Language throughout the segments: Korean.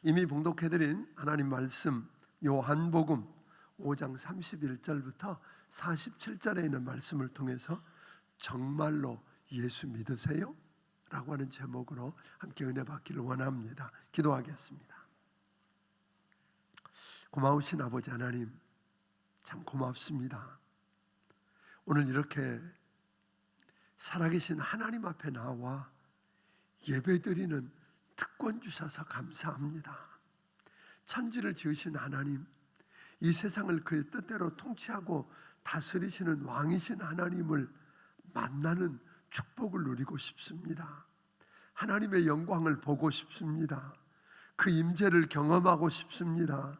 이미 봉독해드린 하나님 말씀 요한복음 5장 31절부터 47절에 있는 말씀을 통해서 정말로 예수 믿으세요? 라고 하는 제목으로 함께 은혜 받기를 원합니다. 기도하겠습니다. 고마우신 아버지 하나님, 참 고맙습니다. 오늘 이렇게 살아계신 하나님 앞에 나와 예배드리는 특권 주셔서 감사합니다. 천지를 지으신 하나님, 이 세상을 그의 뜻대로 통치하고 다스리시는 왕이신 하나님을 만나는 축복을 누리고 싶습니다. 하나님의 영광을 보고 싶습니다. 그 임재를 경험하고 싶습니다.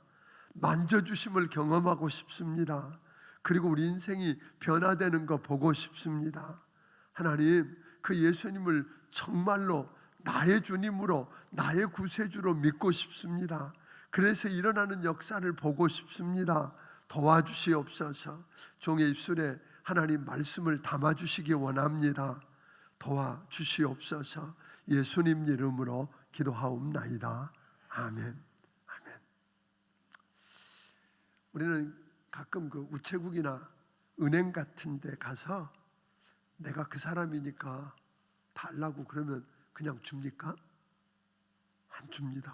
만져주심을 경험하고 싶습니다. 그리고 우리 인생이 변화되는 거 보고 싶습니다. 하나님, 그 예수님을 정말로 나의 주님으로, 나의 구세주로 믿고 싶습니다. 그래서 일어나는 역사를 보고 싶습니다. 도와주시옵소서. 종의 입술에 하나님 말씀을 담아주시기 원합니다. 도와주시옵소서. 예수님 이름으로 기도하옵나이다. 아멘. 아멘. 우리는 가끔 그 우체국이나 은행 같은 데 가서 내가 그 사람이니까 달라고 그러면 그냥 줍니까? 안 줍니다.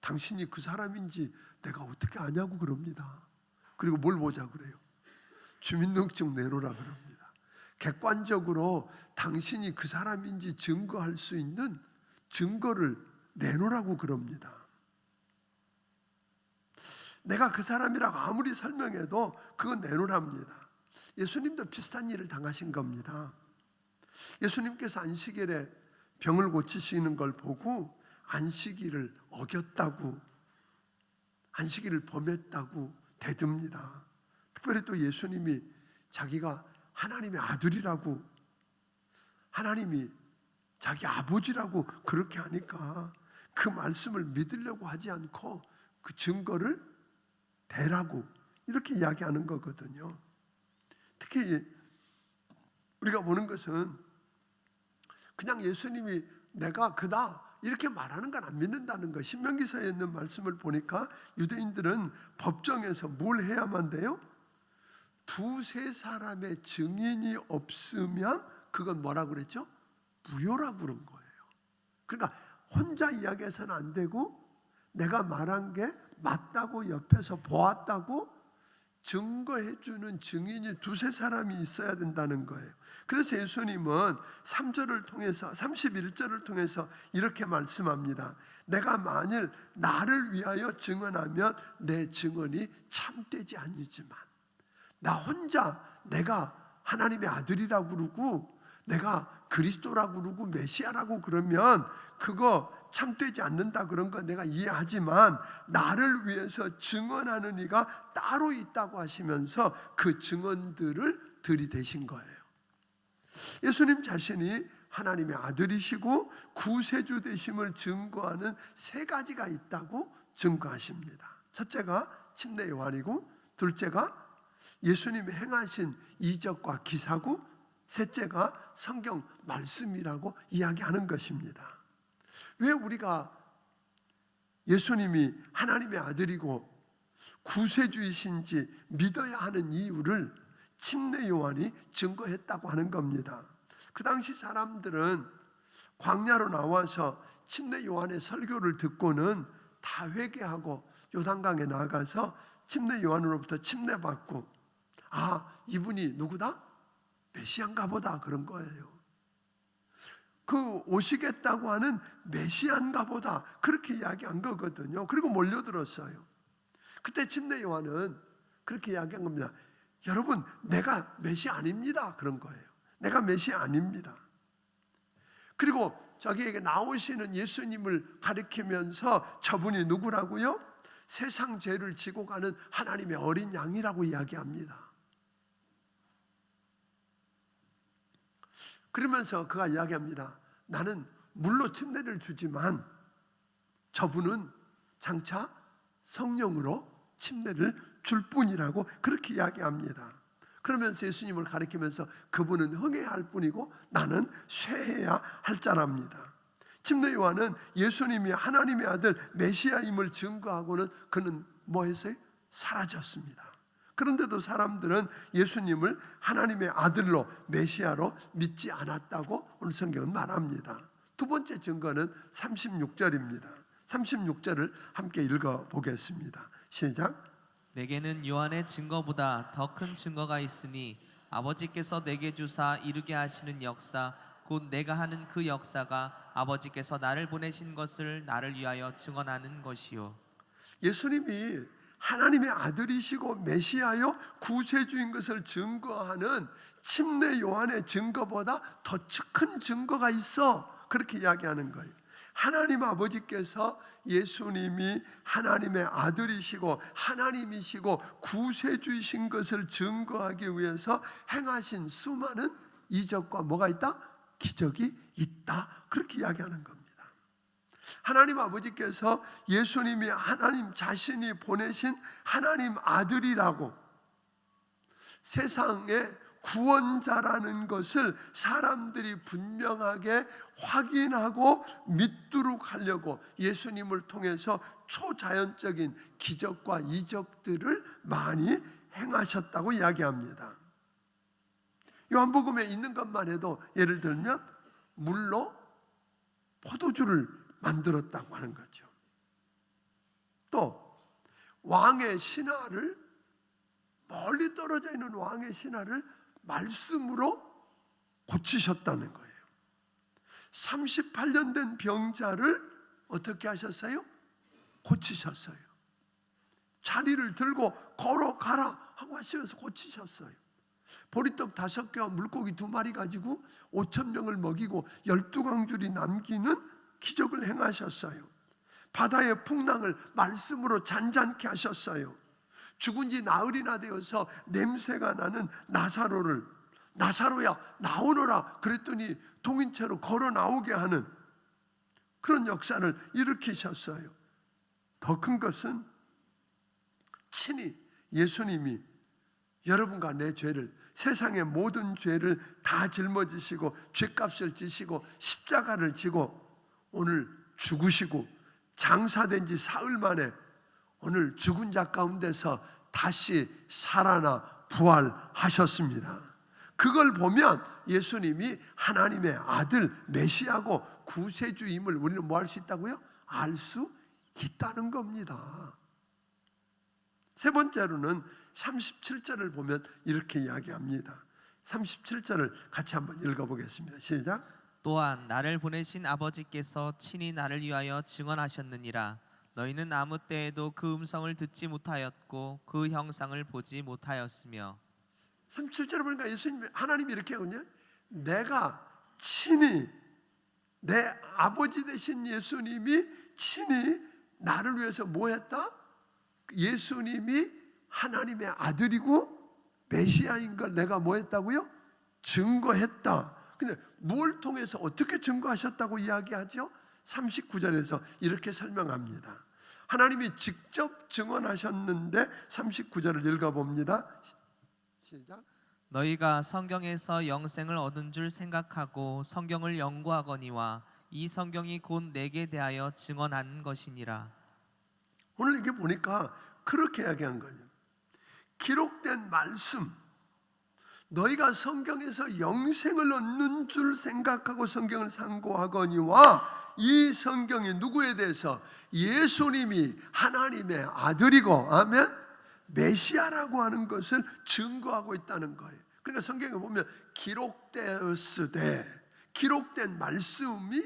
당신이 그 사람인지 내가 어떻게 아냐고 그럽니다. 그리고 뭘 보자 그래요? 주민등록증 내놓으라 그럽니다. 객관적으로 당신이 그 사람인지 증거할 수 있는 증거를 내놓으라고 그럽니다. 내가 그 사람이라고 아무리 설명해도 그거 내놓으랍니다. 예수님도 비슷한 일을 당하신 겁니다. 예수님께서 안식일에 병을 고치시는 걸 보고 안식일을 어겼다고, 안식일을 범했다고 대듭니다. 특별히 또 예수님이 자기가 하나님의 아들이라고, 하나님이 자기 아버지라고 그렇게 하니까 그 말씀을 믿으려고 하지 않고 그 증거를 대라고 이렇게 이야기하는 거거든요. 특히 우리가 보는 것은 그냥 예수님이 내가 그다 이렇게 말하는 건 안 믿는다는 거. 신명기서에 있는 말씀을 보니까 유대인들은 법정에서 뭘 해야만 돼요? 두세 사람의 증인이 없으면 그건 뭐라고 그랬죠? 무효라고 그런 거예요. 그러니까 혼자 이야기해서는 안 되고 내가 말한 게 맞다고 옆에서 보았다고 증거해주는 증인이 두세 사람이 있어야 된다는 거예요. 그래서 예수님은 3절을 통해서 31절을 통해서 이렇게 말씀합니다. 내가 만일 나를 위하여 증언하면 내 증언이 참되지 아니지만 나 혼자 내가 하나님의 아들이라고 그러고 내가 그리스도라고 그러고 메시아라고 그러면 그거 참되지 않는다 그런 거 내가 이해하지만 나를 위해서 증언하는 이가 따로 있다고 하시면서 그 증언들을 들이대신 거예요. 예수님 자신이 하나님의 아들이시고 구세주 되심을 증거하는 세 가지가 있다고 증거하십니다. 첫째가 침례 요한이고, 둘째가 예수님이 행하신 이적과 기사고, 셋째가 성경 말씀이라고 이야기하는 것입니다. 왜 우리가 예수님이 하나님의 아들이고 구세주이신지 믿어야 하는 이유를 침례 요한이 증거했다고 하는 겁니다. 그 당시 사람들은 광야로 나와서 침례 요한의 설교를 듣고는 다 회개하고 요단강에 나가서 침례 요한으로부터 침례받고 이분이 누구다? 메시아인가 보다 그런 거예요. 그 오시겠다고 하는 메시아인가 보다 그렇게 이야기한 거거든요. 그리고 몰려들었어요. 그때 침례 요한은 그렇게 이야기한 겁니다. 여러분, 내가 메시아 아닙니다 그런 거예요. 내가 메시아 아닙니다. 그리고 자기에게 나오시는 예수님을 가리키면서 저분이 누구라고요? 세상 죄를 지고 가는 하나님의 어린 양이라고 이야기합니다. 그러면서 그가 이야기합니다. 나는 물로 침례를 주지만 저분은 장차 성령으로 침례를 줄 뿐이라고 그렇게 이야기합니다. 그러면서 예수님을 가리키면서 그분은 흥해야 할 뿐이고 나는 쇠해야 할 자랍니다. 침례 요한은 예수님이 하나님의 아들 메시아임을 증거하고는 그는 뭐 했어요? 사라졌습니다. 그런데도 사람들은 예수님을 하나님의 아들로 메시아로 믿지 않았다고 오늘 성경은 말합니다. 두 번째 증거는 36절입니다. 36절을 함께 읽어보겠습니다. 시작. 내게는 요한의 증거보다 더 큰 증거가 있으니 아버지께서 내게 주사 이루게 하시는 역사 곧 내가 하는 그 역사가 아버지께서 나를 보내신 것을 나를 위하여 증언하는 것이요. 예수님이 하나님의 아들이시고 메시아요 구세주인 것을 증거하는 침례 요한의 증거보다 더 큰 증거가 있어, 그렇게 이야기하는 거예요. 하나님 아버지께서 예수님이 하나님의 아들이시고 하나님이시고 구세주이신 것을 증거하기 위해서 행하신 수많은 이적과 뭐가 있다? 기적이 있다, 그렇게 이야기하는 겁니다. 하나님 아버지께서 예수님이 하나님 자신이 보내신 하나님 아들이라고, 세상의 구원자라는 것을 사람들이 분명하게 확인하고 믿도록 하려고 예수님을 통해서 초자연적인 기적과 이적들을 많이 행하셨다고 이야기합니다. 요한복음에 있는 것만 해도 예를 들면 물로 포도주를 만들었다고 하는 거죠. 또 왕의 신하를, 멀리 떨어져 있는 왕의 신하를 말씀으로 고치셨다는 거예요. 38년 된 병자를 어떻게 하셨어요? 고치셨어요. 자리를 들고 걸어가라 하고 하시면서 고치셨어요. 보리떡 5개와 물고기 2마리 가지고 5,000명을 먹이고 12광줄이 남기는 기적을 행하셨어요. 바다의 풍랑을 말씀으로 잔잔케 하셨어요. 죽은 지 나흘이나 되어서 냄새가 나는 나사로를 나사로야 나오너라 그랬더니 동인체로 걸어 나오게 하는 그런 역사를 일으키셨어요. 더 큰 것은 친히 예수님이 여러분과 내 죄를, 세상의 모든 죄를 다 짊어지시고 죄값을 지시고 십자가를 지고 오늘 죽으시고 장사된 지 사흘 만에 오늘 죽은 자 가운데서 다시 살아나 부활하셨습니다. 그걸 보면 예수님이 하나님의 아들 메시아고 구세주임을 우리는 뭐 할 수 있다고요? 알 수 있다는 겁니다. 세 번째로는 37절을 보면 이렇게 이야기합니다. 37절을 같이 한번 읽어보겠습니다. 시작. 또한 나를 보내신 아버지께서 친히 나를 위하여 증언하셨느니라. 너희는 아무 때에도 그 음성을 듣지 못하였고 그 형상을 보지 못하였으며. 37절을 보니까 예수님, 하나님이 이렇게 하거든요. 내가 친히, 내 아버지 되신 예수님이 친히 나를 위해서 뭐 했다? 예수님이 하나님의 아들이고 메시아인 걸 내가 뭐 했다고요? 증거했다. 근데 뭘 통해서 어떻게 증거하셨다고 이야기하죠? 39절에서 이렇게 설명합니다. 하나님이 직접 증언하셨는데 39절을 읽어봅니다. 시작. 너희가 성경에서 영생을 얻은 줄 생각하고 성경을 연구하거니와 이 성경이 곧 내게 대하여 증언한 것이니라. 오늘 이게 보니까 그렇게 이야기한 거예요. 기록된 말씀, 너희가 성경에서 영생을 얻는 줄 생각하고 성경을 상고하거니와 이 성경이 누구에 대해서? 예수님이 하나님의 아들이고 아멘? 메시아라고 하는 것을 증거하고 있다는 거예요. 그러니까 성경에 보면 기록되었으되, 기록된 말씀이,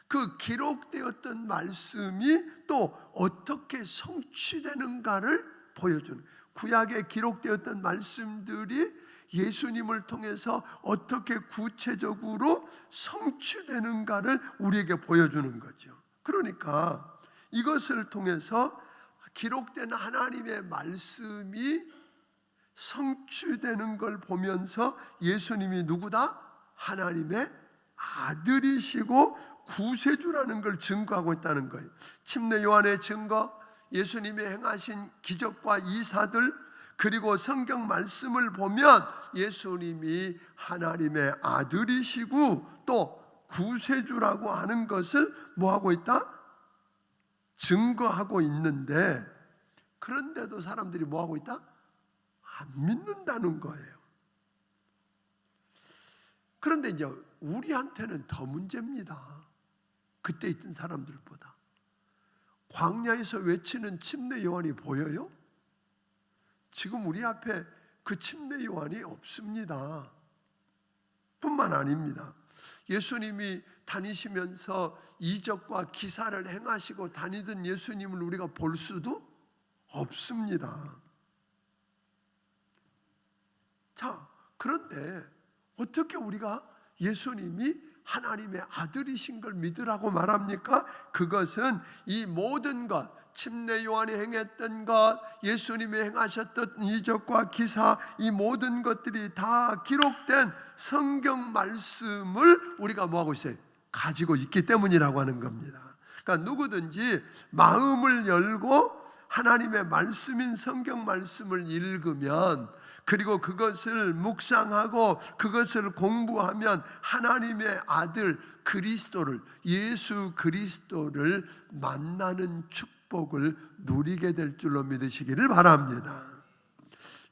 그 기록되었던 말씀이 또 어떻게 성취되는가를 보여주는, 구약에 기록되었던 말씀들이 예수님을 통해서 어떻게 구체적으로 성취되는가를 우리에게 보여주는 거죠. 그러니까 이것을 통해서 기록된 하나님의 말씀이 성취되는 걸 보면서 예수님이 누구다? 하나님의 아들이시고 구세주라는 걸 증거하고 있다는 거예요. 침례 요한의 증거, 예수님이 행하신 기적과 이사들, 그리고 성경 말씀을 보면 예수님이 하나님의 아들이시고 또 구세주라고 하는 것을 뭐하고 있다? 증거하고 있는데, 그런데도 사람들이 뭐하고 있다? 안 믿는다는 거예요. 그런데 이제 우리한테는 더 문제입니다. 그때 있던 사람들보다. 광야에서 외치는 침례 요한이 보여요? 지금 우리 앞에 그 침례 요한이 없습니다. 뿐만 아닙니다. 예수님이 다니시면서 이적과 기사를 행하시고 다니던 예수님을 우리가 볼 수도 없습니다. 자, 그런데 어떻게 우리가 예수님이 하나님의 아들이신 걸 믿으라고 말합니까? 그것은 이 모든 것, 침례 요한이 행했던 것, 예수님이 행하셨던 이적과 기사, 이 모든 것들이 다 기록된 성경 말씀을 우리가 뭐하고 있어요? 가지고 있기 때문이라고 하는 겁니다. 그러니까 누구든지 마음을 열고 하나님의 말씀인 성경 말씀을 읽으면, 그리고 그것을 묵상하고 그것을 공부하면 하나님의 아들 그리스도를, 예수 그리스도를 만나는 축복을 누리게 될 줄로 믿으시기를 바랍니다.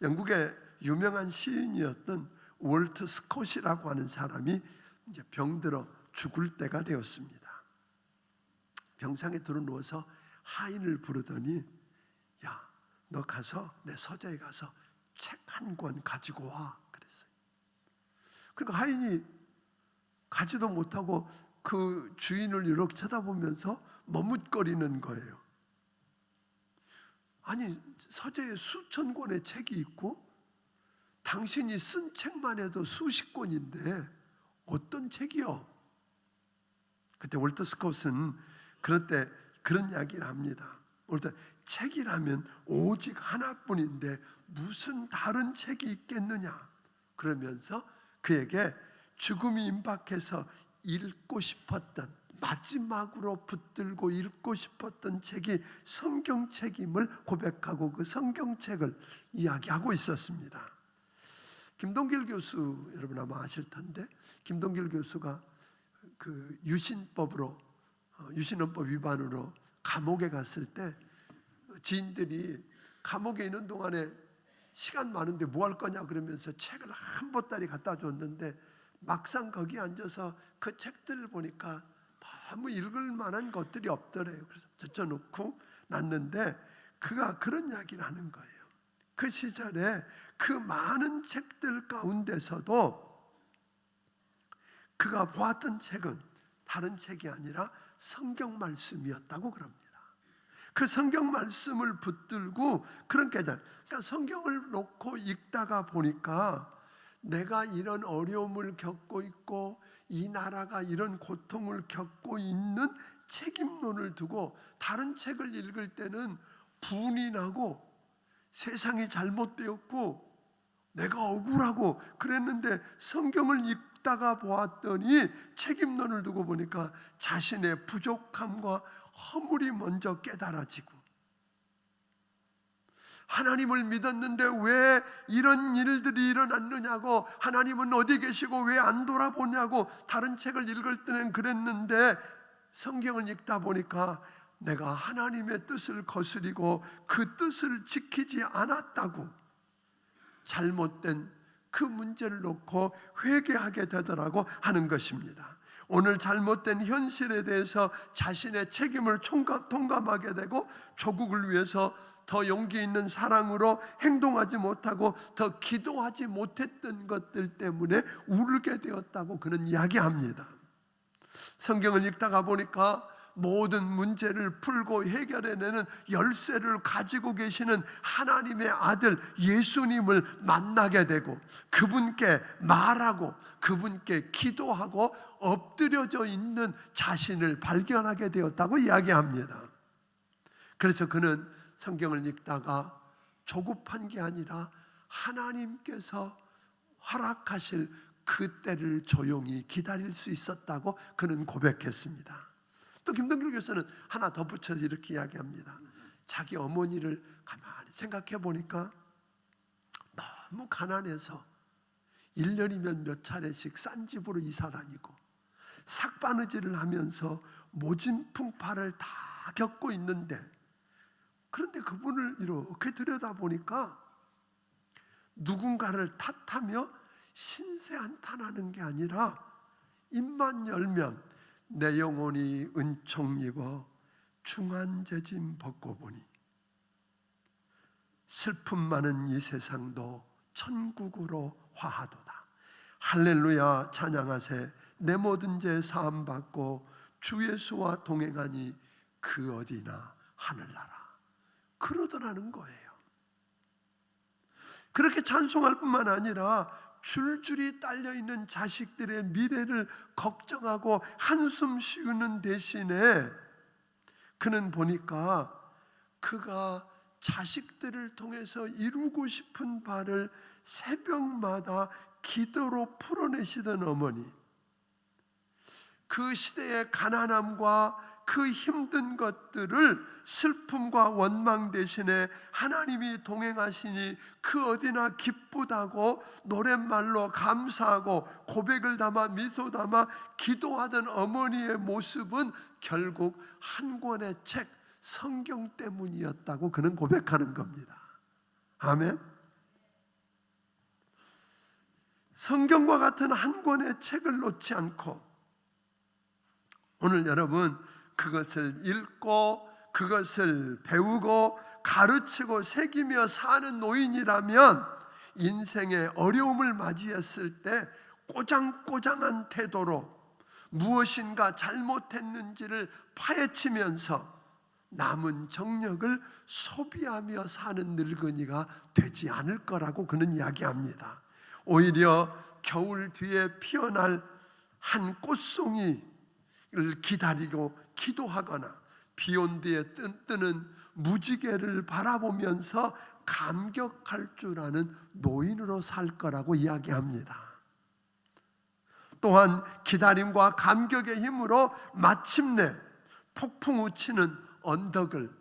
영국의 유명한 시인이었던 월트 스콧이라고 하는 사람이 이제 병들어 죽을 때가 되었습니다. 병상에 들어누워서 하인을 부르더니, 야, 너 가서 내 서재에 가서 책 한 권 가지고 와 그랬어요. 그러니까 하인이 가지도 못하고 그 주인을 이렇게 쳐다보면서 머뭇거리는 거예요. 아니, 서재에 수천 권의 책이 있고 당신이 쓴 책만 해도 수십 권인데 어떤 책이요? 그때 월터 스콧은 그럴 때 그런 이야기를 합니다. 월터, 책이라면 오직 하나뿐인데 무슨 다른 책이 있겠느냐? 그러면서 그에게 죽음이 임박해서 읽고 싶었던, 마지막으로 붙들고 읽고 싶었던 책이 성경책임을 고백하고 그 성경책을 이야기하고 있었습니다. 김동길 교수, 여러분 아마 아실 텐데, 김동길 교수가 그 유신법으로, 유신헌법 위반으로 감옥에 갔을 때 지인들이 감옥에 있는 동안에 시간 많은데 뭐 할 거냐 그러면서 책을 한 보따리 갖다 줬는데, 막상 거기 앉아서 그 책들을 보니까 너무 읽을 만한 것들이 없더래요. 그래서 젖혀놓고 놨는데 그가 그런 이야기를 하는 거예요. 그 시절에 그 많은 책들 가운데서도 그가 보았던 책은 다른 책이 아니라 성경 말씀이었다고 그럽니다. 그 성경 말씀을 붙들고, 그러니까 성경을 놓고 읽다가 보니까 내가 이런 어려움을 겪고 있고 이 나라가 이런 고통을 겪고 있는 책임론을 두고 다른 책을 읽을 때는 분이 나고 세상이 잘못되었고 내가 억울하고 그랬는데, 성경을 읽다가 보았더니 책임론을 두고 보니까 자신의 부족함과 허물이 먼저 깨달아지고, 하나님을 믿었는데 왜 이런 일들이 일어났느냐고, 하나님은 어디 계시고 왜 안 돌아보냐고 다른 책을 읽을 때는 그랬는데, 성경을 읽다 보니까 내가 하나님의 뜻을 거스리고 그 뜻을 지키지 않았다고 잘못된 그 문제를 놓고 회개하게 되더라고 하는 것입니다. 오늘 잘못된 현실에 대해서 자신의 책임을 통감하게 되고, 조국을 위해서 더 용기 있는 사랑으로 행동하지 못하고 더 기도하지 못했던 것들 때문에 울게 되었다고 그는 이야기합니다. 성경을 읽다가 보니까 모든 문제를 풀고 해결해내는 열쇠를 가지고 계시는 하나님의 아들 예수님을 만나게 되고, 그분께 말하고 그분께 기도하고 엎드려져 있는 자신을 발견하게 되었다고 이야기합니다. 그래서 그는 성경을 읽다가 조급한 게 아니라 하나님께서 허락하실 그 때를 조용히 기다릴 수 있었다고 그는 고백했습니다. 또 김동길 교수는 하나 덧붙여서 이렇게 이야기합니다. 자기 어머니를 가만히 생각해 보니까 너무 가난해서 1년이면 몇 차례씩 싼 집으로 이사 다니고 삭바느질을 하면서 모진풍파를 다 겪고 있는데, 그런데 그분을 이렇게 들여다보니까 누군가를 탓하며 신세한탄하는 게 아니라 입만 열면 내 영혼이 은총 입어 중한재짐 벗고 보니 슬픔 많은 이 세상도 천국으로 화하도다. 할렐루야 찬양하세. 내 모든 죄 사함 받고 주 예수와 동행하니 그 어디나 하늘나라. 그러더라는 거예요. 그렇게 찬송할 뿐만 아니라 줄줄이 딸려있는 자식들의 미래를 걱정하고 한숨 쉬는 대신에 그는 보니까 그가 자식들을 통해서 이루고 싶은 바를 새벽마다 기도로 풀어내시던 어머니, 그 시대의 가난함과 그 힘든 것들을 슬픔과 원망 대신에 하나님이 동행하시니 그 어디나 기쁘다고 노랫말로 감사하고 고백을 담아 미소 담아 기도하던 어머니의 모습은 결국 한 권의 책, 성경 때문이었다고 그는 고백하는 겁니다. 아멘. 성경과 같은 한 권의 책을 놓지 않고 오늘 여러분 그것을 읽고 그것을 배우고 가르치고 새기며 사는 노인이라면 인생의 어려움을 맞이했을 때 꼬장꼬장한 태도로 무엇인가 잘못했는지를 파헤치면서 남은 정력을 소비하며 사는 늙은이가 되지 않을 거라고 그는 이야기합니다. 오히려 겨울 뒤에 피어날 한 꽃송이를 기다리고 기도하거나 비온 뒤에 뜨는 무지개를 바라보면서 감격할 줄 아는 노인으로 살 거라고 이야기합니다. 또한 기다림과 감격의 힘으로 마침내 폭풍 우치는 언덕을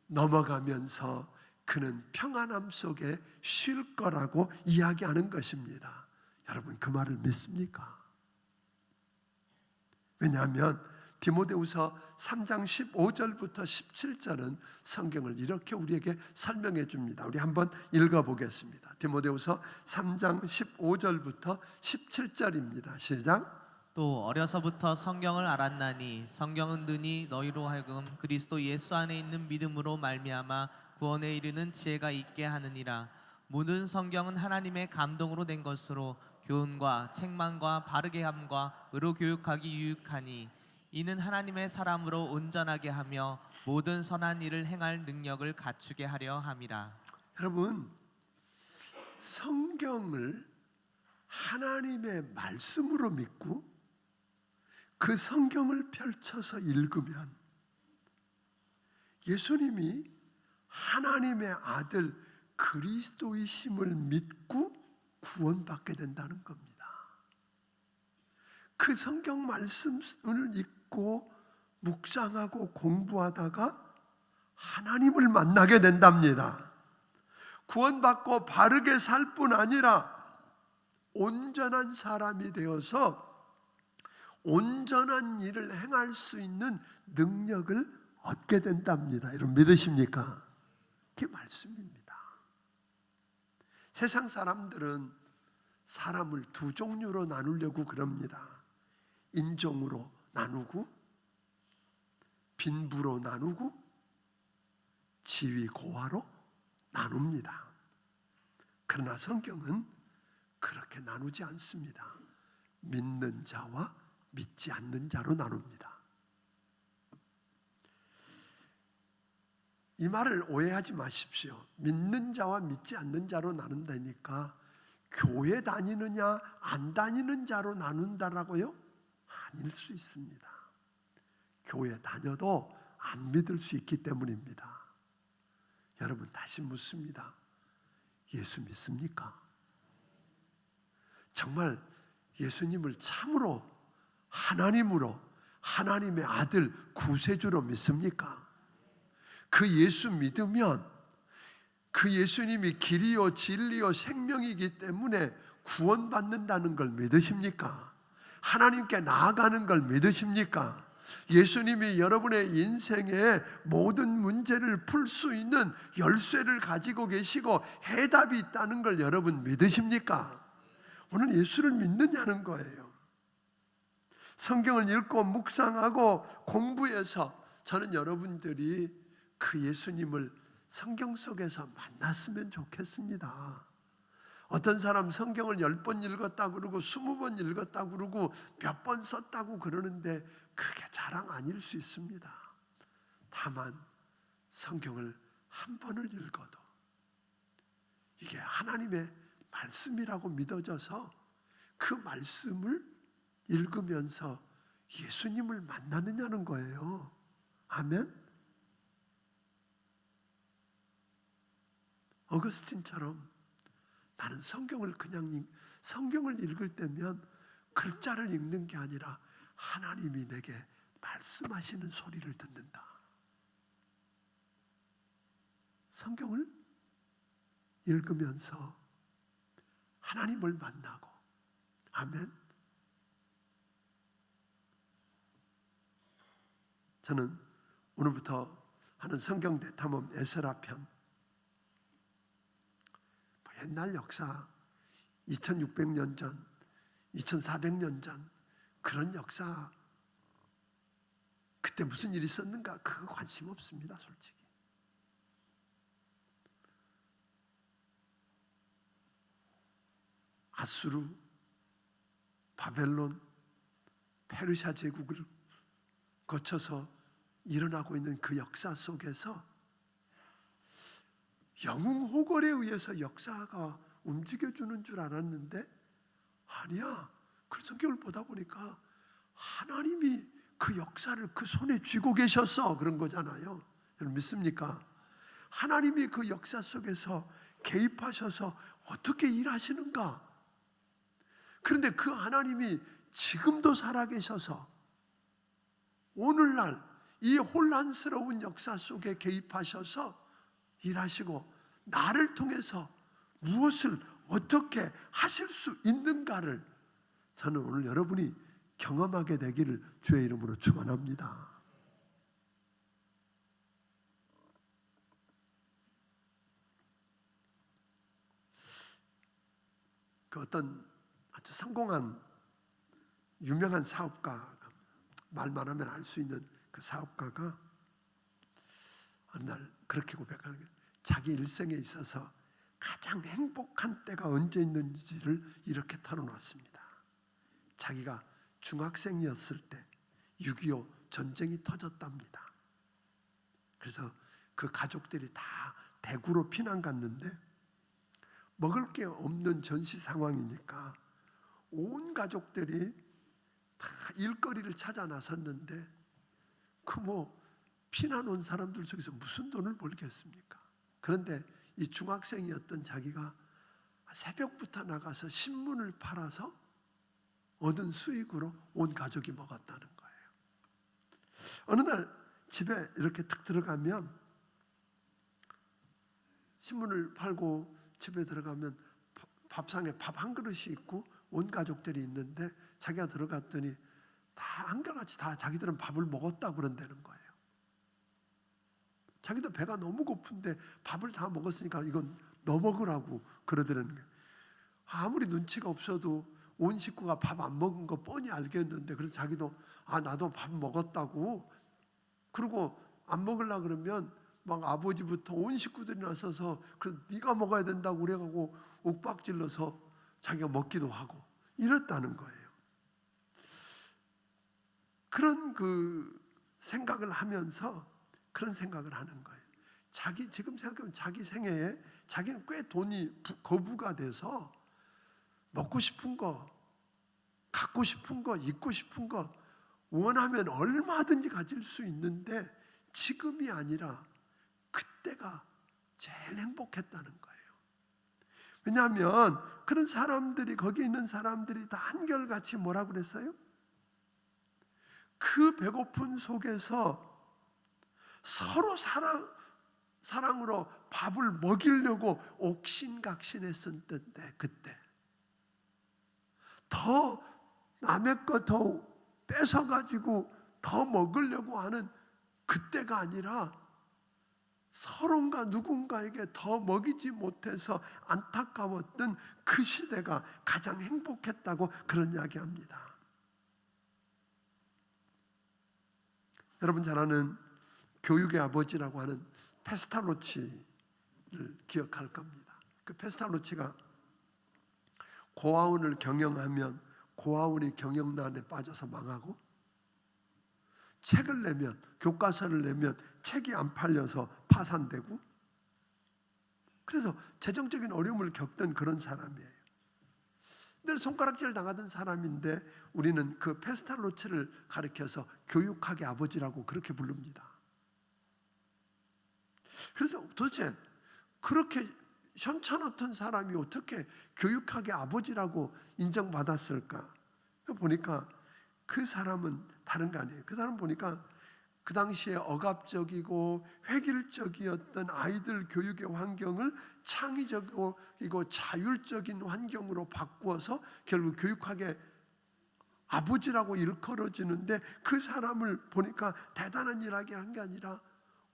넘어가면서 그는 평안함 속에 쉴 거라고 이야기하는 것입니다. 여러분 그 말을 믿습니까? 왜냐하면 디모데후서 3장 15절부터 17절은 성경을 이렇게 우리에게 설명해 줍니다. 우리 한번 읽어보겠습니다. 디모데후서 3장 15절부터 17절입니다. 시작. 또 어려서부터 성경을 알았나니 성경은 능히 너희로 하여금 그리스도 예수 안에 있는 믿음으로 말미암아 구원에 이르는 지혜가 있게 하느니라. 모든 성경은 하나님의 감동으로 된 것으로 교훈과 책망과 바르게 함과 의로 교육하기 유익하니 이는 하나님의 사람으로 온전하게 하며 모든 선한 일을 행할 능력을 갖추게 하려 함이라. 여러분 성경을 하나님의 말씀으로 믿고 그 성경을 펼쳐서 읽으면 예수님이 하나님의 아들 그리스도이심을 믿고 구원받게 된다는 겁니다. 그 성경 말씀을 읽고 묵상하고 공부하다가 하나님을 만나게 된답니다. 구원받고 바르게 살 뿐 아니라 온전한 사람이 되어서 온전한 일을 행할 수 있는 능력을 얻게 된답니다. 여러분 믿으십니까? 그게 말씀입니다. 세상 사람들은 사람을 두 종류로 나누려고 그럽니다. 인종으로 나누고 빈부로 나누고 지위 고하로 나눕니다. 그러나 성경은 그렇게 나누지 않습니다. 믿는 자와 믿지 않는 자로 나눕니다. 이 말을 오해하지 마십시오. 믿는 자와 믿지 않는 자로 나눈다니까 교회 다니느냐 안 다니는 자로 나눈다라고요? 아닐 수 있습니다. 교회 다녀도 안 믿을 수 있기 때문입니다. 여러분 다시 묻습니다. 예수 믿습니까? 정말 예수님을 참으로 하나님으로 하나님의 아들 구세주로 믿습니까? 그 예수 믿으면 그 예수님이 길이요 진리요 생명이기 때문에 구원받는다는 걸 믿으십니까? 하나님께 나아가는 걸 믿으십니까? 예수님이 여러분의 인생의 모든 문제를 풀 수 있는 열쇠를 가지고 계시고 해답이 있다는 걸 여러분 믿으십니까? 오늘 예수를 믿느냐는 거예요. 성경을 읽고 묵상하고 공부해서 저는 여러분들이 그 예수님을 성경 속에서 만났으면 좋겠습니다. 어떤 사람 성경을 10번 읽었다고 그러고 20번 읽었다고 그러고 몇 번 썼다고 그러는데 그게 자랑 아닐 수 있습니다. 다만 성경을 한 번을 읽어도 이게 하나님의 말씀이라고 믿어져서 그 말씀을 읽으면서 예수님을 만나느냐는 거예요. 아멘. 어거스틴처럼 나는 성경을 읽을 때면 글자를 읽는 게 아니라 하나님이 내게 말씀하시는 소리를 듣는다. 성경을 읽으면서 하나님을 만나고, 아멘. 저는 오늘부터 하는 성경 대탐험 에스라 편, 옛날 역사 2600년 전, 2400년 전 그런 역사, 그때 무슨 일이 있었는가 그거 관심 없습니다. 솔직히 아수르, 바벨론, 페르시아 제국을 거쳐서 일어나고 있는 그 역사 속에서 영웅호걸에 의해서 역사가 움직여주는 줄 알았는데 아니야. 그 성경을 보다 보니까 하나님이 그 역사를 그 손에 쥐고 계셨어, 그런 거잖아요. 여러분 믿습니까? 하나님이 그 역사 속에서 개입하셔서 어떻게 일하시는가? 그런데 그 하나님이 지금도 살아계셔서 오늘날 이 혼란스러운 역사 속에 개입하셔서 일하시고 나를 통해서 무엇을 어떻게 하실 수 있는가를 저는 오늘 여러분이 경험하게 되기를 주의 이름으로 축원합니다. 그 어떤 아주 성공한 유명한 사업가, 말만 하면 알 수 있는 그 사업가가 어느 날 그렇게 고백하는 거예요. 자기 일생에 있어서 가장 행복한 때가 언제 있는지를 이렇게 털어놨습니다. 자기가 중학생이었을 때 6.25 전쟁이 터졌답니다. 그래서 그 가족들이 다 대구로 피난 갔는데 먹을 게 없는 전시 상황이니까 온 가족들이 다 일거리를 찾아 나섰는데 그 피난 온 사람들 속에서 무슨 돈을 벌겠습니까? 그런데 이 중학생이었던 자기가 새벽부터 나가서 신문을 팔아서 얻은 수익으로 온 가족이 먹었다는 거예요. 어느 날 집에 이렇게 탁 들어가면 신문을 팔고 집에 들어가면 밥상에 밥 한 그릇이 있고 온 가족들이 있는데 자기가 들어갔더니 다 한결같이 다 자기들은 밥을 먹었다고 그런다는 거예요. 자기도 배가 너무 고픈데 밥을 다 먹었으니까 이건 너 먹으라고 그러더라는 거예요. 아무리 눈치가 없어도 온 식구가 밥 안 먹은 거 뻔히 알겠는데 그래서 자기도 나도 밥 먹었다고 그러고 안 먹으려고 그러면 막 아버지부터 온 식구들이 나서서 그래서 네가 먹어야 된다고 그래가지고 옥박질러서 자기가 먹기도 하고 이랬다는 거예요. 그런 그 생각을 하면서 그런 생각을 하는 거예요. 지금 생각하면 자기 생애에 자기는 꽤 돈이 거부가 돼서 먹고 싶은 거, 갖고 싶은 거, 입고 싶은 거 원하면 얼마든지 가질 수 있는데 지금이 아니라 그때가 제일 행복했다는 거예요. 왜냐하면 그런 사람들이 거기 있는 사람들이 다 한결같이 뭐라고 그랬어요? 그 배고픈 속에서 서로 사랑으로 밥을 먹이려고 옥신각신했을 때 그때 더 남의 거 더 뺏어가지고 더 먹으려고 하는 그때가 아니라 서로가 누군가에게 더 먹이지 못해서 안타까웠던 그 시대가 가장 행복했다고 그런 이야기합니다. 여러분 잘 아는 교육의 아버지라고 하는 페스탈로치를 기억할 겁니다. 그 페스탈로치가 고아원을 경영하면 고아원이 경영난에 빠져서 망하고, 책을 내면, 교과서를 내면 책이 안 팔려서 파산되고, 그래서 재정적인 어려움을 겪던 그런 사람이에요. 늘 손가락질 당하던 사람인데 우리는 그 페스탈로치를 가리켜서 교육학의 아버지라고 그렇게 부릅니다. 그래서 도대체 그렇게 현찮았던 사람이 어떻게 교육학의 아버지라고 인정받았을까? 보니까 그 사람은 다른 거 아니에요. 그 사람 보니까 그 당시에 억압적이고 획일적이었던 아이들 교육의 환경을 창의적이고 자율적인 환경으로 바꾸어서 결국 교육학의 아버지라고 일컬어지는데, 그 사람을 보니까 대단한 일하게 한 게 아니라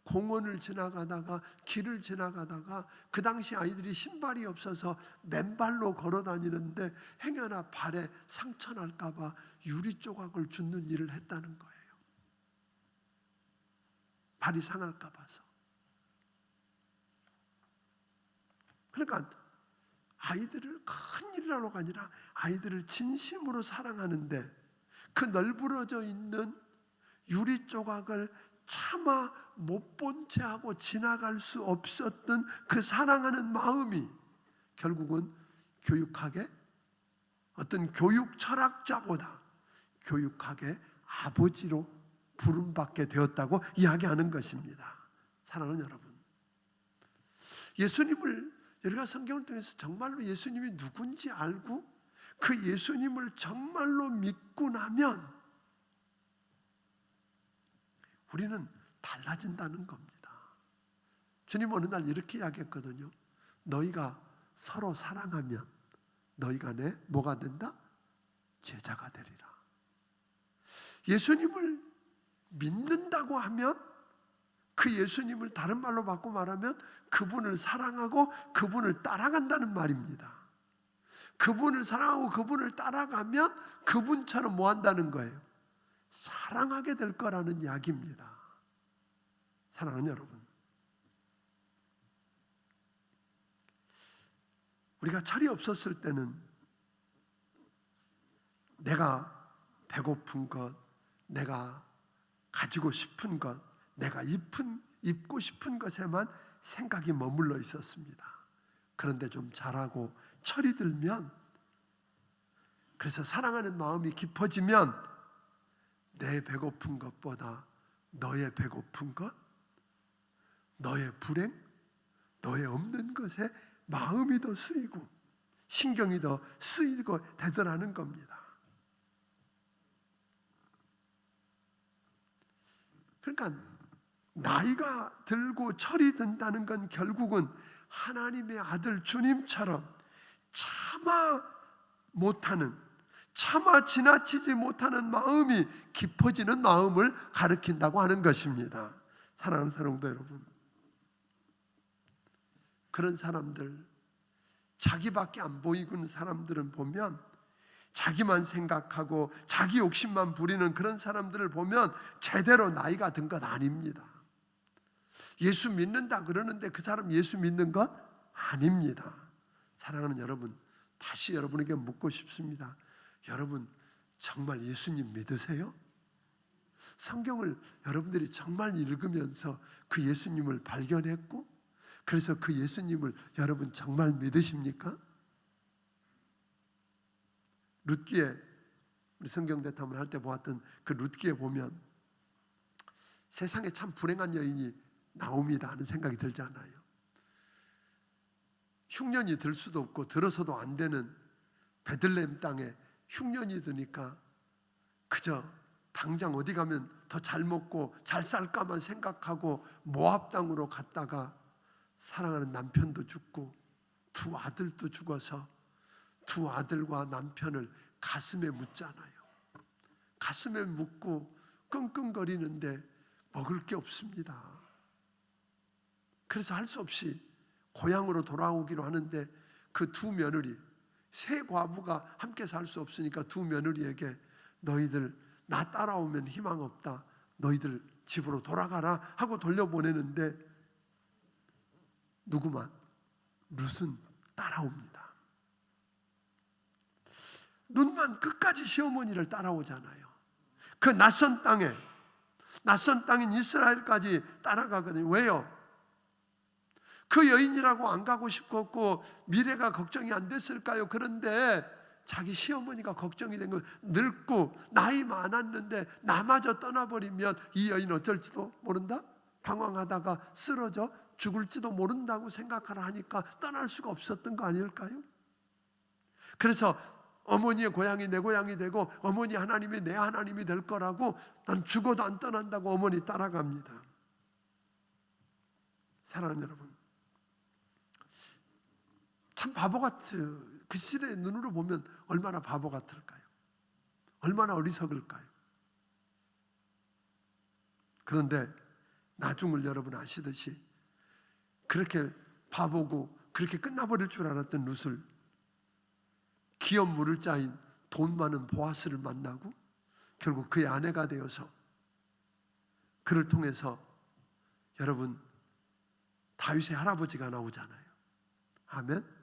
공원을 지나가다가 길을 지나가다가 그 당시 아이들이 신발이 없어서 맨발로 걸어 다니는데 행여나 발에 상처 날까 봐 유리 조각을 줍는 일을 했다는 거예요. 발이 상할까 봐서. 그러니까 아이들을 큰 일이라고가 아니라 아이들을 진심으로 사랑하는데 그 널브러져 있는 유리 조각을 차마 못 본 채 하고 지나갈 수 없었던 그 사랑하는 마음이 결국은 교육학의 어떤 교육 철학자보다 교육학의 아버지로 부름받게 되었다고 이야기하는 것입니다. 사랑하는 여러분, 예수님을 우리가 성경을 통해서 정말로 예수님이 누군지 알고 그 예수님을 정말로 믿고 나면 우리는 달라진다는 겁니다. 주님 어느 날 이렇게 이야기했거든요. 너희가 서로 사랑하면 너희가 내 뭐가 된다? 제자가 되리라. 예수님을 믿는다고 하면 그 예수님을 다른 말로 바꿔 말하면 그분을 사랑하고 그분을 따라간다는 말입니다. 그분을 사랑하고 그분을 따라가면 그분처럼 뭐 한다는 거예요? 사랑하게 될 거라는 이야기입니다. 사랑하는 여러분, 우리가 철이 없었을 때는 내가 배고픈 것, 내가 가지고 싶은 것, 내가 입고 싶은 것에만 생각이 머물러 있었습니다. 그런데 좀 자라고 철이 들면, 그래서 사랑하는 마음이 깊어지면 내 배고픈 것보다 너의 배고픈 것, 너의 불행, 너의 없는 것에 마음이 더 쓰이고 신경이 더 쓰이고 되더라는 겁니다. 그러니까 나이가 들고 철이 든다는 건 결국은 하나님의 아들 주님처럼 차마 지나치지 못하는 마음이 깊어지는 마음을 가리킨다고 하는 것입니다. 사랑하는 성도 여러분, 그런 사람들, 자기밖에 안 보이는 사람들은 보면 자기만 생각하고 자기 욕심만 부리는 그런 사람들을 보면 제대로 나이가 든 것 아닙니다. 예수 믿는다 그러는데 그 사람 예수 믿는 것 아닙니다. 사랑하는 여러분, 다시 여러분에게 묻고 싶습니다. 여러분 정말 예수님 믿으세요? 성경을 여러분들이 정말 읽으면서 그 예수님을 발견했고, 그래서 그 예수님을 여러분 정말 믿으십니까? 룻기에, 우리 성경 대탐을 할 때 보았던 그 룻기에 보면 세상에 참 불행한 여인이 나옵니다 하는 생각이 들지 않아요? 흉년이 들 수도 없고 들어서도 안 되는 베들레헴 땅에 흉년이 드니까 그저 당장 어디 가면 더 잘 먹고 잘 살까만 생각하고 모압 땅으로 갔다가 사랑하는 남편도 죽고 두 아들도 죽어서 두 아들과 남편을 가슴에 묻잖아요. 가슴에 묻고 끙끙거리는데 먹을 게 없습니다. 그래서 할 수 없이 고향으로 돌아오기로 하는데 그 두 며느리, 세 과부가 함께 살 수 없으니까 두 며느리에게 너희들 나 따라오면 희망 없다, 너희들 집으로 돌아가라 하고 돌려보내는데 누구만? 룻은 따라옵니다. 룻만 끝까지 시어머니를 따라오잖아요. 그 낯선 땅인 이스라엘까지 따라가거든요. 왜요? 그 여인이라고 안 가고 싶었고 미래가 걱정이 안 됐을까요? 그런데 자기 시어머니가 걱정이 된 거예요. 늙고 나이 많았는데 나마저 떠나버리면 이 여인 어쩔지도 모른다? 방황하다가 쓰러져 죽을지도 모른다고 생각하라 하니까 떠날 수가 없었던 거 아닐까요? 그래서 어머니의 고향이 내 고향이 되고 어머니 하나님이 내 하나님이 될 거라고 난 죽어도 안 떠난다고 어머니 따라갑니다. 사랑하는 여러분, 참 바보 같은 그 시대의 눈으로 보면 얼마나 바보 같을까요? 얼마나 어리석을까요? 그런데 나중을 여러분 아시듯이 그렇게 바보고 그렇게 끝나버릴 줄 알았던 룻을 기업 물을 자인 돈 많은 보아스를 만나고 결국 그의 아내가 되어서 그를 통해서 여러분 다윗의 할아버지가 나오잖아요. 아멘.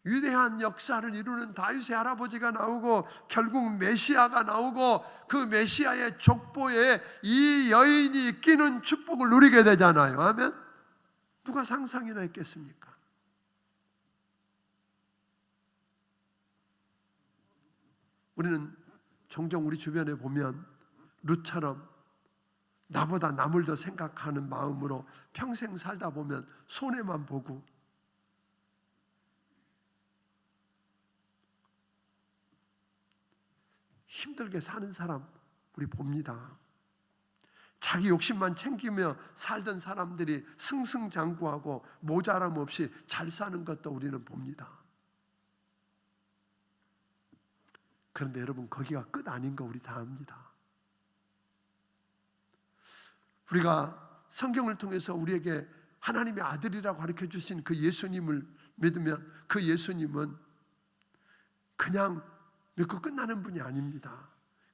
위대한 역사를 이루는 다윗의 할아버지가 나오고 결국 메시아가 나오고 그 메시아의 족보에 이 여인이 끼는 축복을 누리게 되잖아요. 아멘. 누가 상상이나 했겠습니까? 우리는 종종 우리 주변에 보면 룻처럼 나보다 남을 더 생각하는 마음으로 평생 살다 보면 손해만 보고 힘들게 사는 사람 우리 봅니다. 자기 욕심만 챙기며 살던 사람들이 승승장구하고 모자람 없이 잘 사는 것도 우리는 봅니다. 그런데 여러분 거기가 끝 아닌 거 우리 다 압니다. 우리가 성경을 통해서 우리에게 하나님의 아들이라고 가르쳐 주신 그 예수님을 믿으면 그 예수님은 그냥 믿고 끝나는 분이 아닙니다.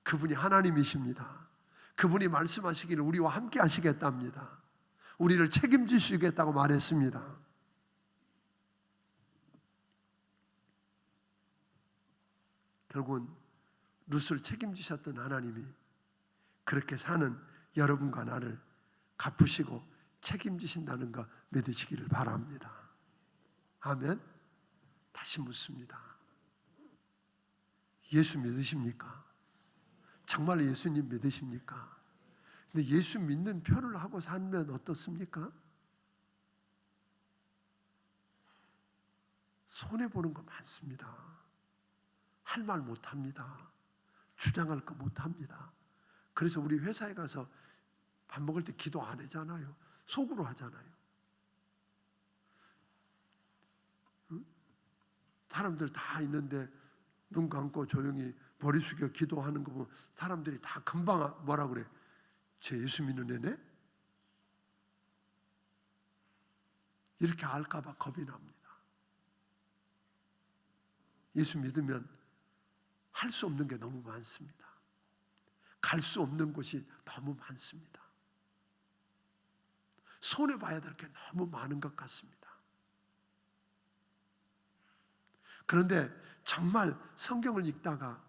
그분이 하나님이십니다. 그분이 말씀하시기를 우리와 함께 하시겠답니다. 우리를 책임지시겠다고 말했습니다. 결국은 룻을 책임지셨던 하나님이 그렇게 사는 여러분과 나를 갚으시고 책임지신다는 거 믿으시기를 바랍니다. 아멘. 다시 묻습니다. 예수 믿으십니까? 정말 예수님 믿으십니까? 근데 예수 믿는 표를 하고 살면 어떻습니까? 손해보는 거 많습니다. 할 말 못합니다. 주장할 거 못합니다. 그래서 우리 회사에 가서 밥 먹을 때 기도 안 하잖아요. 속으로 하잖아요. 응? 사람들 다 있는데 눈 감고 조용히 머리 숙여 기도하는 거 보면 사람들이 다 금방 뭐라 그래? 쟤 예수 믿는 애네? 이렇게 알까 봐 겁이 납니다. 예수 믿으면 할 수 없는 게 너무 많습니다. 갈 수 없는 곳이 너무 많습니다. 손해봐야 될 게 너무 많은 것 같습니다. 그런데 정말 성경을 읽다가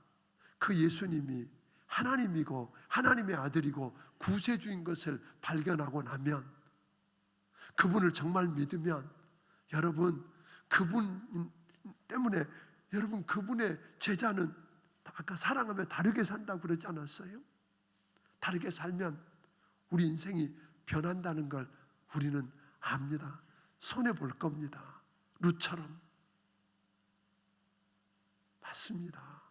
그 예수님이 하나님이고 하나님의 아들이고 구세주인 것을 발견하고 나면 그분을 정말 믿으면 여러분 그분 때문에 여러분 그분의 제자는 아까 사랑하며 다르게 산다고 그러지 않았어요? 다르게 살면 우리 인생이 변한다는 걸 우리는 압니다. 손해볼 겁니다. 룻처럼. 맞습니다.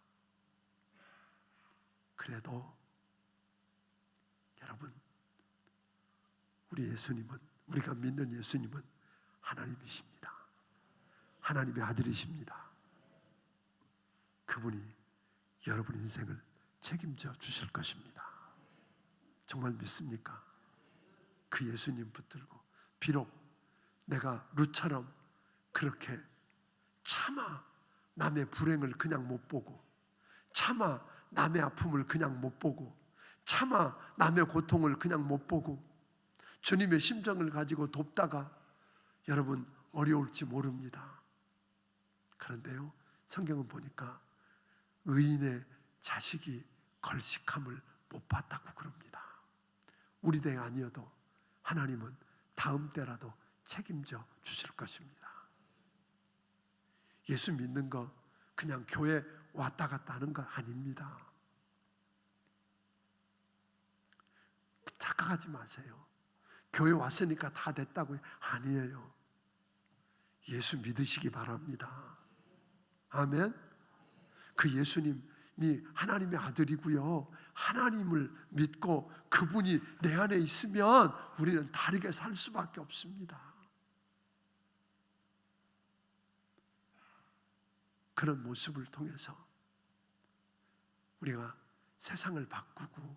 그래도 여러분 우리 예수님은 우리가 믿는 예수님은 하나님이십니다. 하나님의 아들이십니다. 그분이 여러분 인생을 책임져 주실 것입니다. 정말 믿습니까? 그 예수님 붙들고 비록 내가 룻처럼 그렇게 차마 남의 불행을 그냥 못 보고, 차마 남의 아픔을 그냥 못 보고, 차마 남의 고통을 그냥 못 보고 주님의 심정을 가지고 돕다가 여러분 어려울지 모릅니다. 그런데요, 성경은 보니까 의인의 자식이 걸식함을 못 봤다고 그럽니다. 우리 때 아니어도 하나님은 다음 때라도 책임져 주실 것입니다. 예수 믿는 거 그냥 교회 왔다 갔다 하는 거 아닙니다. 착각하지 마세요. 교회 왔으니까 다 됐다고요? 아니에요. 예수 믿으시기 바랍니다. 아멘. 그 예수님이 하나님의 아들이고요, 하나님을 믿고 그분이 내 안에 있으면 우리는 다르게 살 수밖에 없습니다. 그런 모습을 통해서 우리가 세상을 바꾸고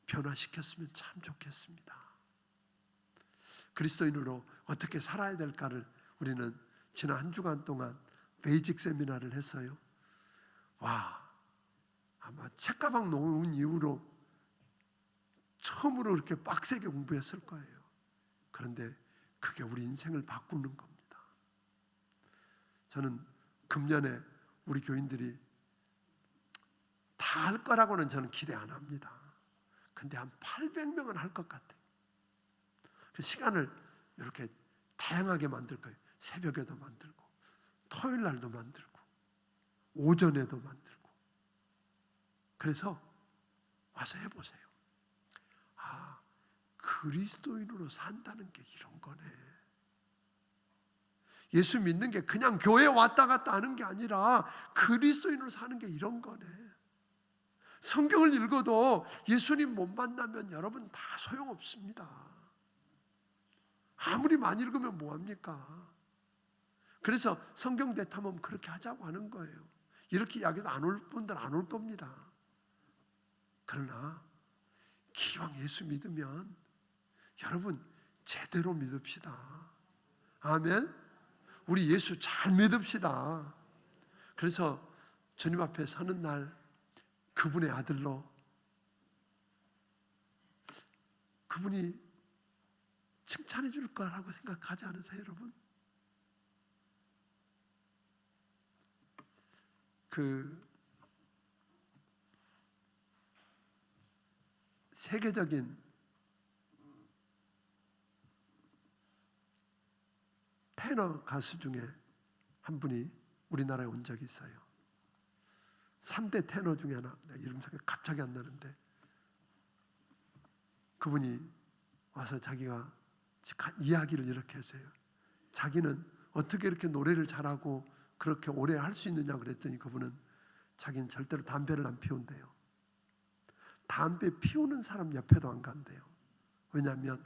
변화시켰으면 참 좋겠습니다. 그리스도인으로 어떻게 살아야 될까를 우리는 지난 한 주간 동안 베이직 세미나를 했어요. 와, 아마 책가방 놓은 이후로 처음으로 이렇게 빡세게 공부했을 거예요. 그런데 그게 우리 인생을 바꾸는 겁니다. 저는 금년에 우리 교인들이 다 할 거라고는 저는 기대 안 합니다. 근데 한 800명은 할 것 같아요. 그 시간을 이렇게 다양하게 만들 거예요. 새벽에도 만들고, 토요일 날도 만들고, 오전에도 만들고. 그래서 와서 해보세요. 아, 그리스도인으로 산다는 게 이런 거네. 예수 믿는 게 그냥 교회 왔다 갔다 하는 게 아니라 그리스도인으로 사는 게 이런 거네. 성경을 읽어도 예수님 못 만나면 여러분 다 소용없습니다. 아무리 많이 읽으면 뭐합니까? 그래서 성경 대탐험 그렇게 하자고 하는 거예요. 이렇게 이야기도 안 올 분들 안 올 겁니다. 그러나 기왕 예수 믿으면 여러분 제대로 믿읍시다. 아멘. 우리 예수 잘 믿읍시다. 그래서 주님 앞에 서는 날 그분의 아들로, 그분이 칭찬해 줄 거라고 생각하지 않으세요, 여러분? 그 세계적인 테너 가수 중에 한 분이 우리나라에 온 적이 있어요. 3대 테너 중에 하나, 이름 생각 갑자기 안 나는데, 그분이 와서 자기가 이야기를 이렇게 했어요. 자기는 어떻게 이렇게 노래를 잘하고 그렇게 오래 할 수 있느냐 그랬더니 그분은 자기는 절대로 담배를 안 피운대요. 담배 피우는 사람 옆에도 안 간대요. 왜냐하면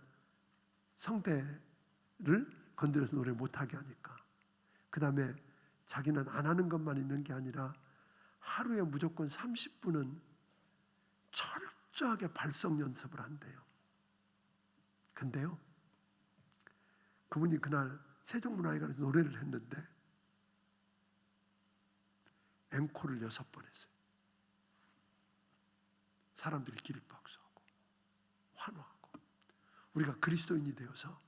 성대를 건드려서 노래 못하게 하니까. 그 다음에 자기는 안 하는 것만 있는 게 아니라 하루에 무조건 30분은 철저하게 발성 연습을 한대요. 근데요, 그분이 그날 세종문화회관에서 노래를 했는데 앵콜을 6번 했어요. 사람들이 기립박수하고 환호하고. 우리가 그리스도인이 되어서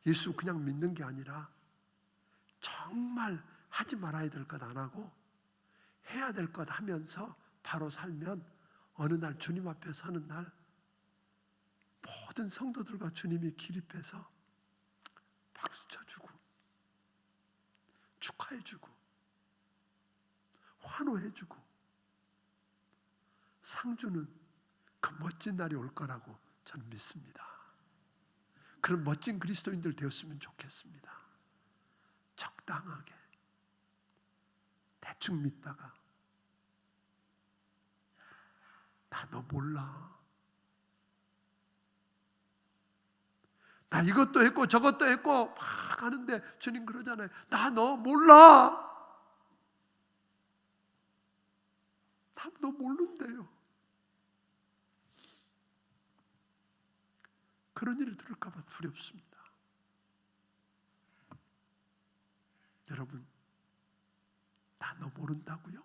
예수 그냥 믿는 게 아니라 정말 하지 말아야 될 것 안 하고 해야 될 것 하면서 바로 살면 어느 날 주님 앞에 서는 날 모든 성도들과 주님이 기립해서 박수 쳐주고 축하해주고 환호해주고 상 주는 그 멋진 날이 올 거라고 저는 믿습니다. 그런 멋진 그리스도인들 되었으면 좋겠습니다. 적당하게 대충 믿다가 나 너 몰라, 나 이것도 했고 저것도 했고 막 하는데 주님 그러잖아요. 나 너 몰라, 나 아무도 모른대요. 그런 일이 들을까 봐 두렵습니다. 여러분, 나 너 모른다고요?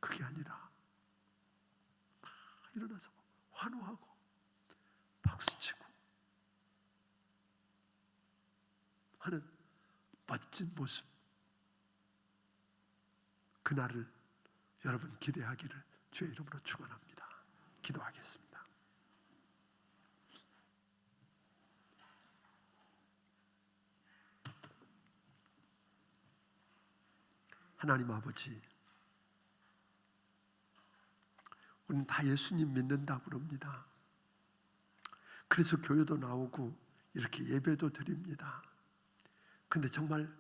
그게 아니라 일어나서 환호하고 박수치고 하는 멋진 모습, 그날을 여러분 기대하기를 주의 이름으로 축원합니다. 기도하겠습니다. 하나님 아버지, 우리는 다 예수님 믿는다고 그럽니다. 그래서 교회도 나오고 이렇게 예배도 드립니다. 근데 정말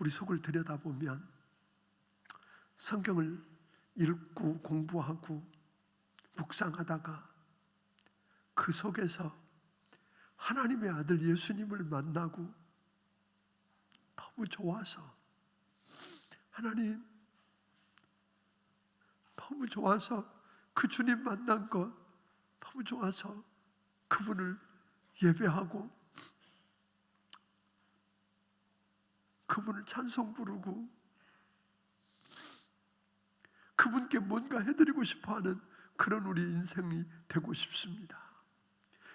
우리 속을 들여다보면 성경을 읽고 공부하고 묵상하다가 그 속에서 하나님의 아들 예수님을 만나고 너무 좋아서, 하나님 너무 좋아서 그 주님 만난 것 너무 좋아서 그분을 예배하고 그분을 찬송 부르고 그분께 뭔가 해드리고 싶어하는 그런 우리 인생이 되고 싶습니다.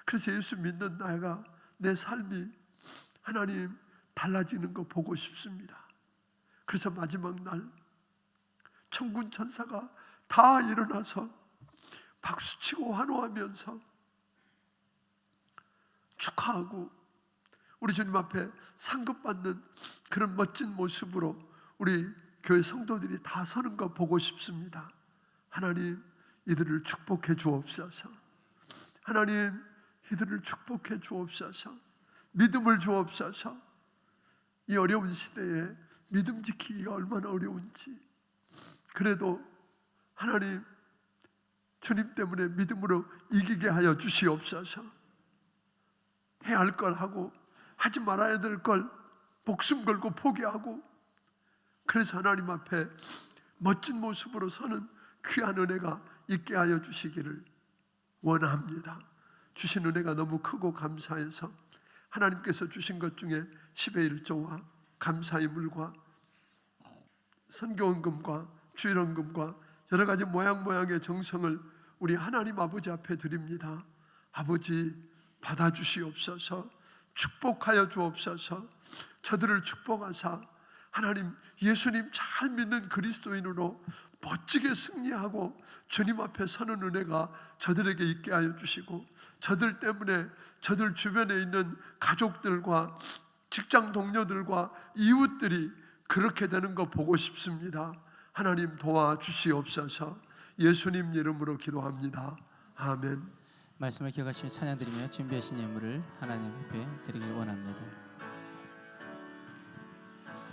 그래서 예수 믿는 나가 내 삶이 하나님 달라지는 거 보고 싶습니다. 그래서 마지막 날 천군 천사가 다 일어나서 박수치고 환호하면서 축하하고 우리 주님 앞에 상급받는 그런 멋진 모습으로 우리 교회 성도들이 다 서는 거 보고 싶습니다. 하나님, 이들을 축복해 주옵소서. 하나님, 이들을 축복해 주옵소서. 믿음을 주옵소서. 이 어려운 시대에 믿음 지키기가 얼마나 어려운지, 그래도 하나님, 주님 때문에 믿음으로 이기게 하여 주시옵소서. 해야 할 걸 하고 하지 말아야 될 걸 목숨 걸고 포기하고, 그래서 하나님 앞에 멋진 모습으로 서는 귀한 은혜가 있게 하여 주시기를 원합니다. 주신 은혜가 너무 크고 감사해서 하나님께서 주신 것 중에 10의 1조와 감사의 물과 선교헌금과 주일헌금과 여러 가지 모양의 정성을 우리 하나님 아버지 앞에 드립니다. 아버지, 받아주시옵소서. 축복하여 주옵소서. 저들을 축복하사 하나님 예수님 잘 믿는 그리스도인으로 멋지게 승리하고 주님 앞에 서는 은혜가 저들에게 있게 하여 주시고, 저들 때문에 저들 주변에 있는 가족들과 직장 동료들과 이웃들이 그렇게 되는 거 보고 싶습니다. 하나님 도와주시옵소서. 예수님 이름으로 기도합니다. 아멘. 말씀을 기억하시며 찬양드리며 준비하신 예물을 하나님 앞에 드리길 원합니다.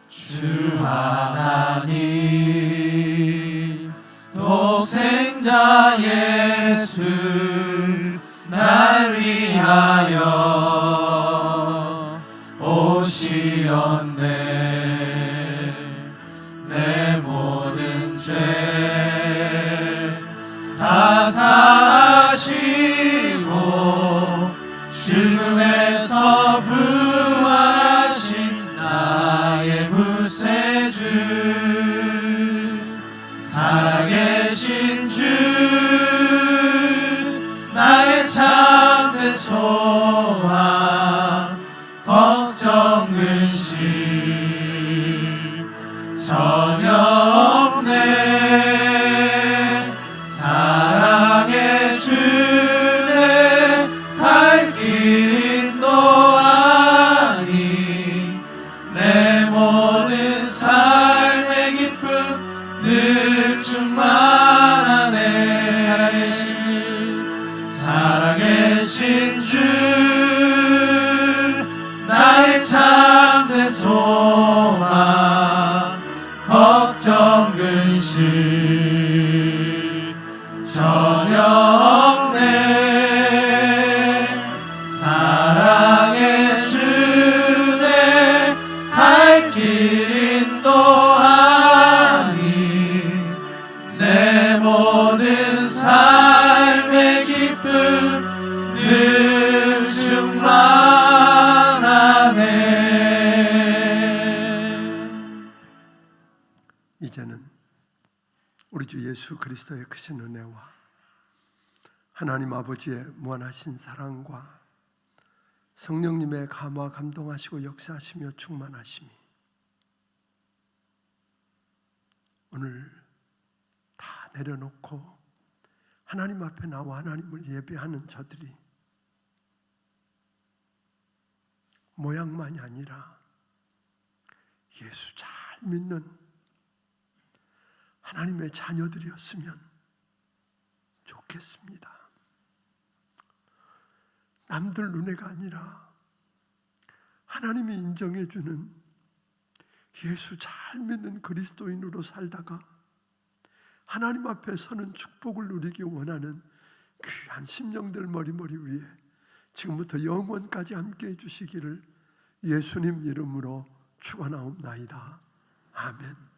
주 하나님 독생자 예수 날 위하여 오시었네. 내 모든 죄 다 사하시고 죽음에서 부활하신 나의 구세주, 살아계신 주, 나의 참된 소망, 걱정 근심 전혀 없네. 사랑의 주내 갈 길 인도하니 내 모든 삶의 기쁨 늘 충만하네. 살아계신 주, 나의 참된 소망, 걱정 근심 전혀 없네. 사랑의 주내 갈 길 인도하니 내 충만하네. 이제는 우리 주 예수 그리스도의 크신 은혜와 하나님 아버지의 무한하신 사랑과 성령님의 감화 감동하시고 역사하시며 충만하심이 오늘 다 내려놓고 하나님 앞에 나와 하나님을 예배하는 저들이 모양만이 아니라 예수 잘 믿는 하나님의 자녀들이었으면 좋겠습니다. 남들 눈에가 아니라 하나님이 인정해주는 예수 잘 믿는 그리스도인으로 살다가 하나님 앞에 서는 축복을 누리기 원하는 귀한 심령들 머리머리 위에 지금부터 영원까지 함께해 주시기를 예수님 이름으로 축원하옵나이다. 아멘.